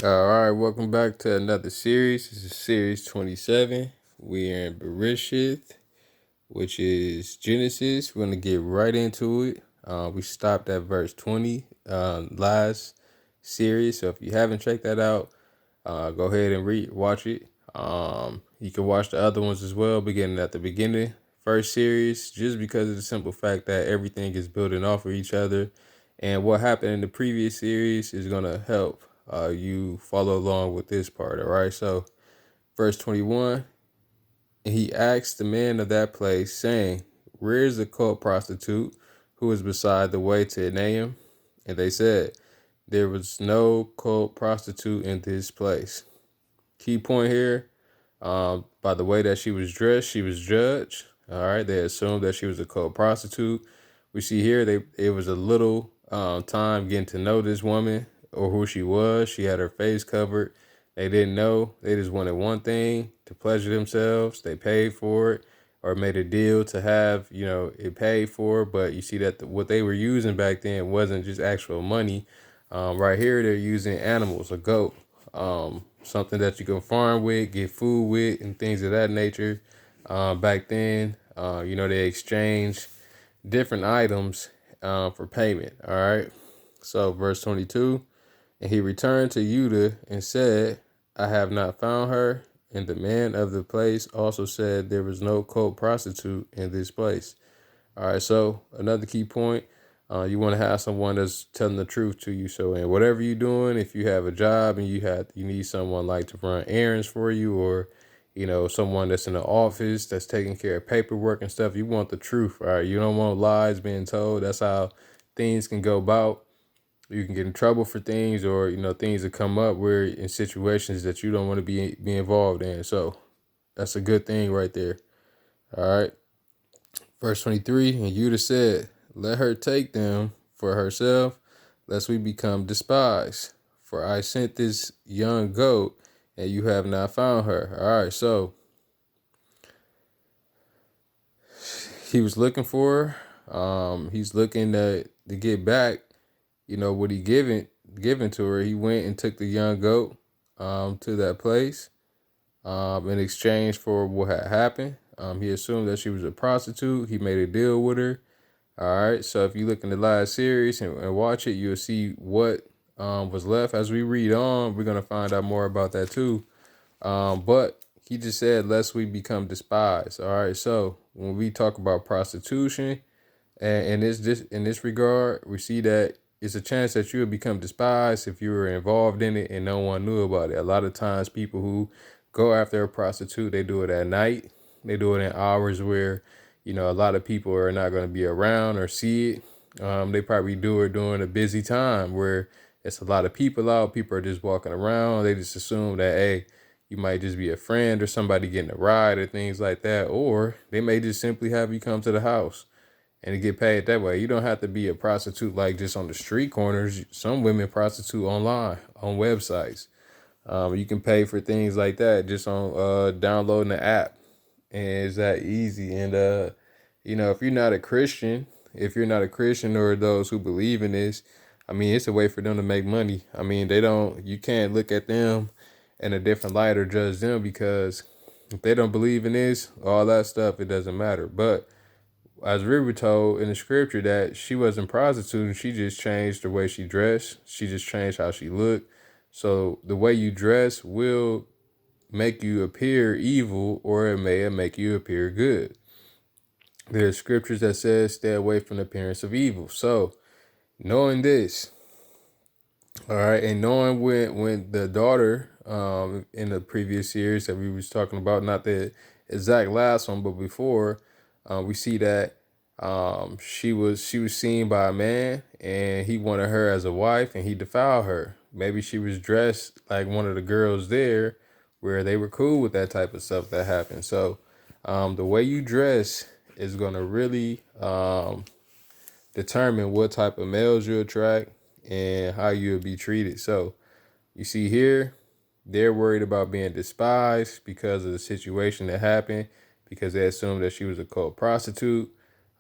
All right, welcome back to another series. This is series 27. We are in Bereshith, which is Genesis. We're going to get right into it. We stopped at verse 20 last series. So if you haven't checked that out, go ahead and watch it. You can watch the other ones as well, beginning at the beginning, first series, just because of the simple fact that everything is building off of each other. And what happened in the previous series is going to help you follow along with this part. All right. So, verse 21, and he asked the man of that place, saying, where is the cult prostitute who is beside the way to Enaim? And they said, there was no cult prostitute in this place. Key point here, by the way that she was dressed, she was judged. All right, they assumed that she was a cold prostitute. We see here it was a little time getting to know this woman or who she was. She had her face covered. They didn't know. They just wanted one thing to pleasure themselves. They paid for it or made a deal to have it paid for. But you see that what they were using back then wasn't just actual money. Right here, they're using animals, a goat, something that you can farm with, get food with, and things of that nature. Back then, they exchanged different items for payment. All right. So, verse 22, and he returned to Judah and said, I have not found her. And the man of the place also said, there was no colt prostitute in this place. All right, so another key point, you want to have someone that's telling the truth to you. So, in whatever you're doing, if you have a job and you need someone like to run errands for you, or someone that's in the office that's taking care of paperwork and stuff, you want the truth. All right, you don't want lies being told. That's how things can go about. You can get in trouble for things, or things that come up where in situations that you don't want to be involved in. So, that's a good thing right there. All right. Verse 23, and Judah said, let her take them for herself, lest we become despised. For I sent this young goat, and you have not found her. All right, so he was looking for her. He's looking to get back, what he given to her. He went and took the young goat to that place in exchange for what had happened. He assumed that she was a prostitute. He made a deal with her. All right, so if you look in the last series and watch it, you'll see what was left. As we read on, we're going to find out more about that too. But he just said, lest we become despised. All right, so when we talk about prostitution, and in this regard, we see that it's a chance that you will become despised if you were involved in it and no one knew about it. A lot of times, people who go after a prostitute, they do it at night. They do it in hours where, a lot of people are not going to be around or see it. They probably do it during a busy time where it's a lot of people out. People are just walking around. They just assume that, hey, you might just be a friend or somebody getting a ride or things like that. Or they may just simply have you come to the house and to get paid that way. You don't have to be a prostitute like just on the street corners. Some women prostitute online on websites. You can pay for things like that just on downloading the app, and it's that easy. And if you're not a Christian, or those who believe in this, I mean, it's a way for them to make money. I mean, you can't look at them in a different light or judge them, because if they don't believe in this, all that stuff, it doesn't matter. But as we were told in the scripture, that she wasn't prostituting, she just changed the way she dressed. She just changed how she looked. So the way you dress will make you appear evil, or it may make you appear good. There's scriptures that says stay away from the appearance of evil. So knowing this, all right, and knowing when the daughter in the previous series that we was talking about, not the exact last one, but before, we see that she was seen by a man, and he wanted her as a wife, and he defiled her. Maybe she was dressed like one of the girls there, where they were cool with that type of stuff that happened. So the way you dress is gonna really determine what type of males you attract and how you'll be treated. So you see here, they're worried about being despised because of the situation that happened, because they assumed that she was a cold prostitute.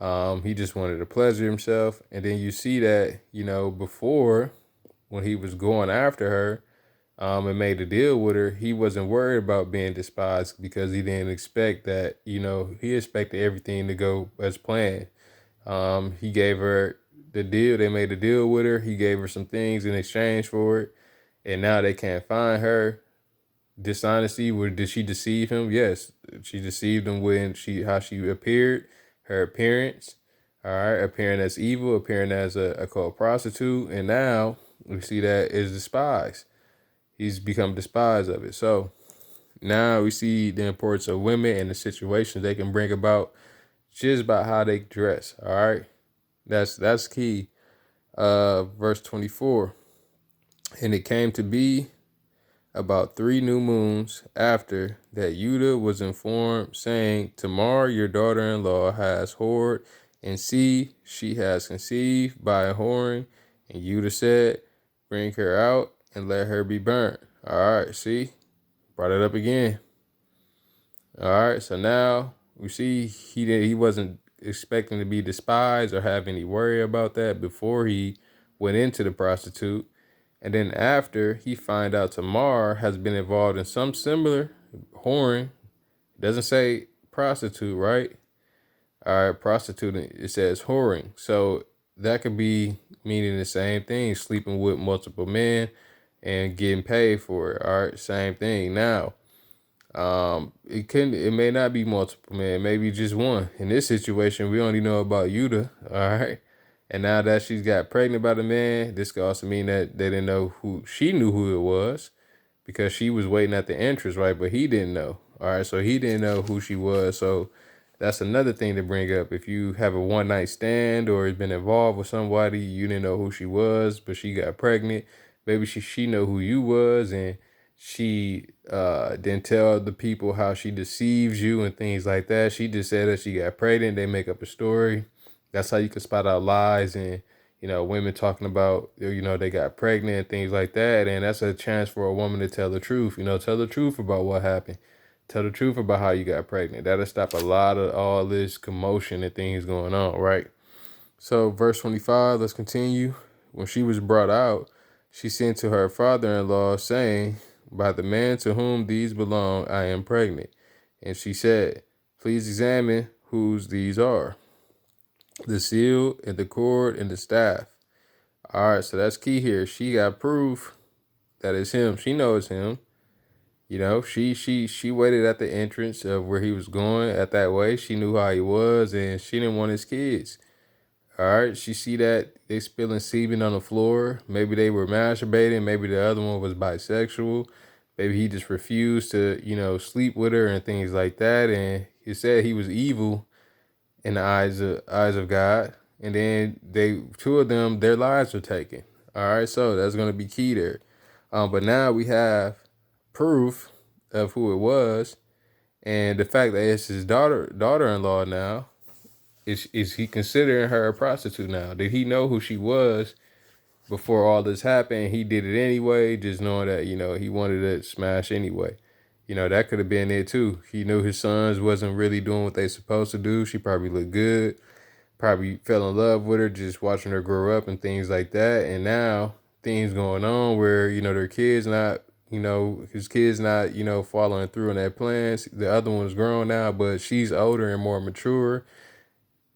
He just wanted to pleasure himself. And then you see that, before, when he was going after her, and made a deal with her, he wasn't worried about being despised because he didn't expect that, he expected everything to go as planned. He gave her the deal. They made a deal with her. He gave her some things in exchange for it. And now they can't find her. Dishonesty, did she deceive him? Yes. She deceived him when how she appeared, her appearance. All right, appearing as evil, appearing as a called prostitute, and now we see that is despised. He's become despised of it. So now we see the importance of women and the situations they can bring about just about how they dress. All right. That's key. Verse 24. And it came to be about 3 new moons after that Judah was informed, saying, Tamar, your daughter-in-law, has whored, and see, she has conceived by a whoring. And Judah said, Bring her out and let her be burnt. All right, see, brought it up again. All right, so now we see he wasn't expecting to be despised or have any worry about that before he went into the prostitute. And then after he find out Tamar has been involved in some similar whoring, it doesn't say prostitute, right? All right, prostitute, it says whoring. So that could be meaning the same thing, sleeping with multiple men and getting paid for it. All right, same thing. Now, it may not be multiple men, maybe just one. In this situation, we only know about Judah, all right? And now that she's got pregnant by the man, this could also mean that they didn't know she knew who it was because she was waiting at the entrance, right? But he didn't know. All right, so he didn't know who she was. So that's another thing to bring up. If you have a one night stand or has been involved with somebody, you didn't know who she was, but she got pregnant. Maybe she know who you was, and she didn't tell the people how she deceives you and things like that. She just said that she got pregnant. They make up a story. That's how you can spot out lies and women talking about they got pregnant and things like that. And that's a chance for a woman to tell the truth. Tell the truth about what happened. Tell the truth about how you got pregnant. That'll stop a lot of all this commotion and things going on, right? So verse 25, let's continue. When she was brought out, she sent to her father-in-law, saying, By the man to whom these belong, I am pregnant. And she said, Please examine whose these are, the seal and the cord and the staff. All right, so that's key here. She got proof that it's him. She knows him. She waited at the entrance of where he was going at that way. She knew how he was, and she didn't want his kids. All right, she see that they spilling semen on the floor. Maybe they were masturbating. Maybe the other one was bisexual. Maybe he just refused to, sleep with her and things like that. And he said he was evil in the eyes of God. And then two of them, their lives were taken. All right, so that's gonna be key there. But now we have proof of who it was, and the fact that it's his daughter-in-law now. Is he considering her a prostitute now? Did he know who she was before all this happened? He did it anyway, just knowing that, he wanted to smash anyway. That could have been it too. He knew his sons wasn't really doing what they supposed to do. She probably looked good, probably fell in love with her, just watching her grow up and things like that. And now things going on where, their kids not, his kids not, following through on their plans. The other one's grown now, but she's older and more mature.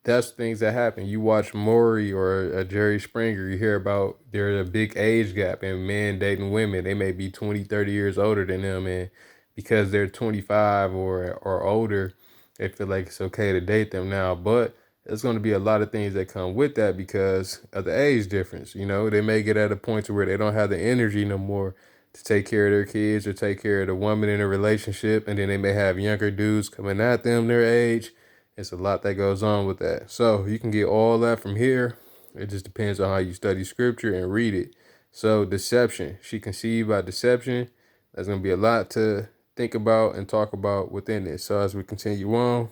That's things that happen. You watch Maury or a Jerry Springer, you hear about there's a big age gap in men dating women. They may be 20, 30 years older than them. And because they're 25 or older, they feel like it's okay to date them now. But there's going to be a lot of things that come with that because of the age difference. They may get at a point to where they don't have the energy no more to take care of their kids or take care of the woman in a relationship. And then they may have younger dudes coming at them their age. It's a lot that goes on with that. So you can get all that from here. It just depends on how you study scripture and read it. So deception. She conceived by deception. There's going to be a lot to think about and talk about within it. So as we continue on,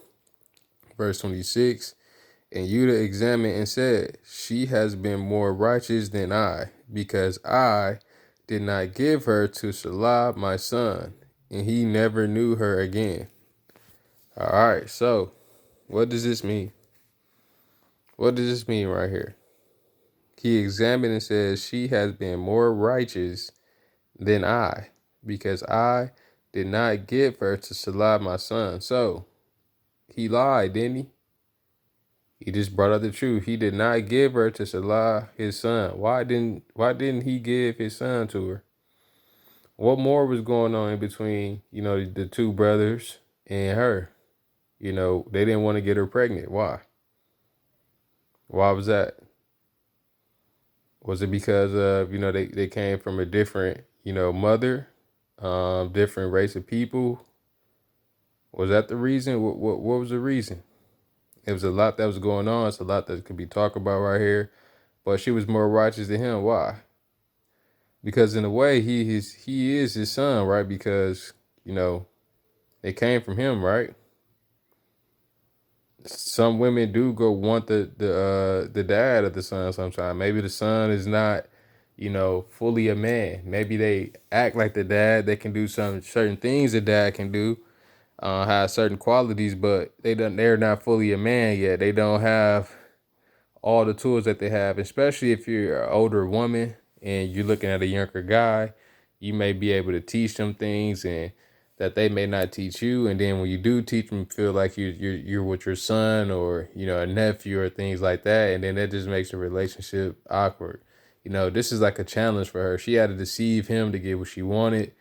verse 26, and Judah examined and said, She has been more righteous than I, because I did not give her to Salah my son, and he never knew her again. All right, so what does this mean? What does this mean right here? He examined and says, She has been more righteous than I, because I did not give her to Salah my son. So he lied, didn't he? He just brought out the truth. He did not give her to Salah his son. Why didn't he give his son to her? What more was going on in between, the two brothers and her? They didn't want to get her pregnant. Why? Why was that? Was it because of, they came from a different, mother, different race of people? Was that the reason? What was the reason? It was a lot that was going on. It's a lot that could be talked about right here. But she was more righteous than him. Why? Because in a way, he is his son, right? Because, it came from him, right? Some women do go want the dad of the son sometimes. Maybe the son is not, fully a man. Maybe they act like the dad. They can do some certain things the dad can do, have certain qualities, but they're not fully a man yet. They don't have all the tools that they have, especially if you're an older woman and you're looking at a younger guy. You may be able to teach them things and that they may not teach you. And then when you do teach them, feel like you're with your son or, a nephew or things like that. And then that just makes the relationship awkward. This is like a challenge for her. She had to deceive him to get what she wanted.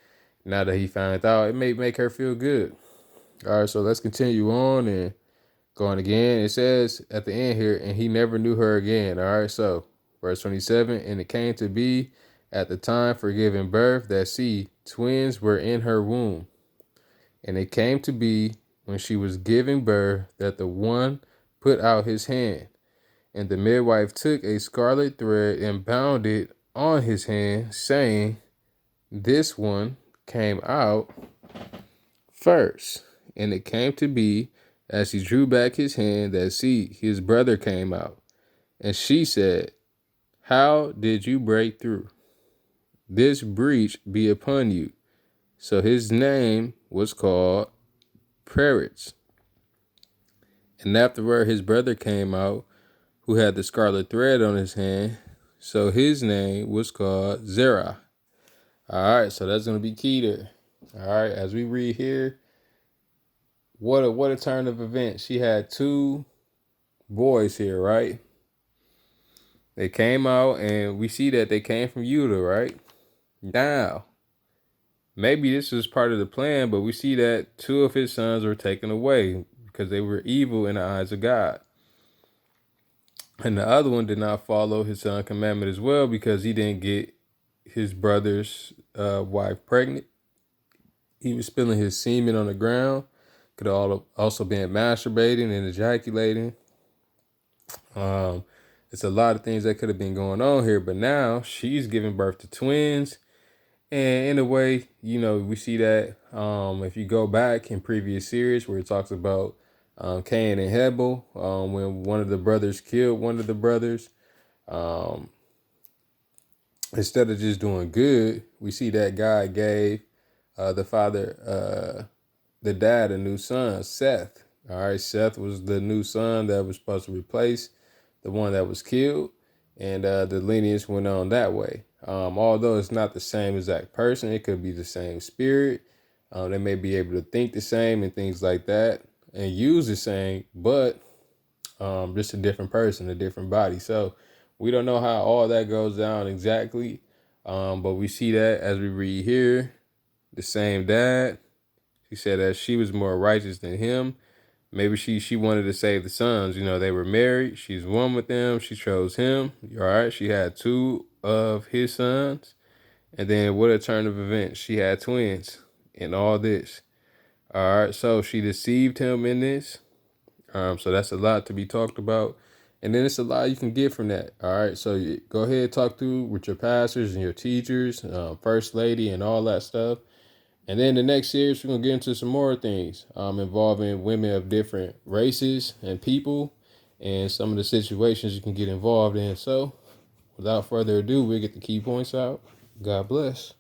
Now that he found out, it may make her feel good. All right, so let's continue on and going again. It says at the end here, and he never knew her again. All right, so verse 27, and it came to be at the time for giving birth that see, twins were in her womb. And it came to be when she was giving birth that the one put out his hand, and the midwife took a scarlet thread and bound it on his hand, saying, this one came out first. And it came to be as he drew back his hand that see, his brother came out. And she said, how did you break through? This breach be upon you. So his name was called Peretz. And afterward his brother came out, who had the scarlet thread on his hand. So his name was called Zerah. All right, so that's going to be key there. All right, as we read here, what a turn of events. She had two boys here, right? They came out, and we see that they came from Judah, right? Now, maybe this was part of the plan, but we see that two of his sons were taken away because they were evil in the eyes of God. And the other one did not follow his son's commandment as well because he didn't get his brother's wife pregnant. He was spilling his semen on the ground. Could also been masturbating and ejaculating. It's a lot of things that could have been going on here, but now she's giving birth to twins. And in a way, we see that if you go back in previous series where it talks about Cain and Hebel, when one of the brothers killed one of the brothers, instead of just doing good, we see that God gave the dad a new son, Seth. All right, Seth was the new son that was supposed to replace the one that was killed, and the lineage went on that way. Although it's not the same exact person, it could be the same spirit. They may be able to think the same and things like that and use the same, but just a different person, a different body. So we don't know how all that goes down exactly, but we see that as we read here, the same dad. She said that she was more righteous than him. Maybe she wanted to save the sons. They were married. She's one with them. She chose him. All right. She had two of his sons. And then what a turn of events. She had twins in all this. All right. So she deceived him in this. So that's a lot to be talked about. And then it's a lot you can get from that. All right. So you go ahead, talk with your pastors and your teachers, first lady and all that stuff. And then the next series, we're going to get into some more things involving women of different races and people and some of the situations you can get involved in. So without further ado, we'll get the key points out. God bless.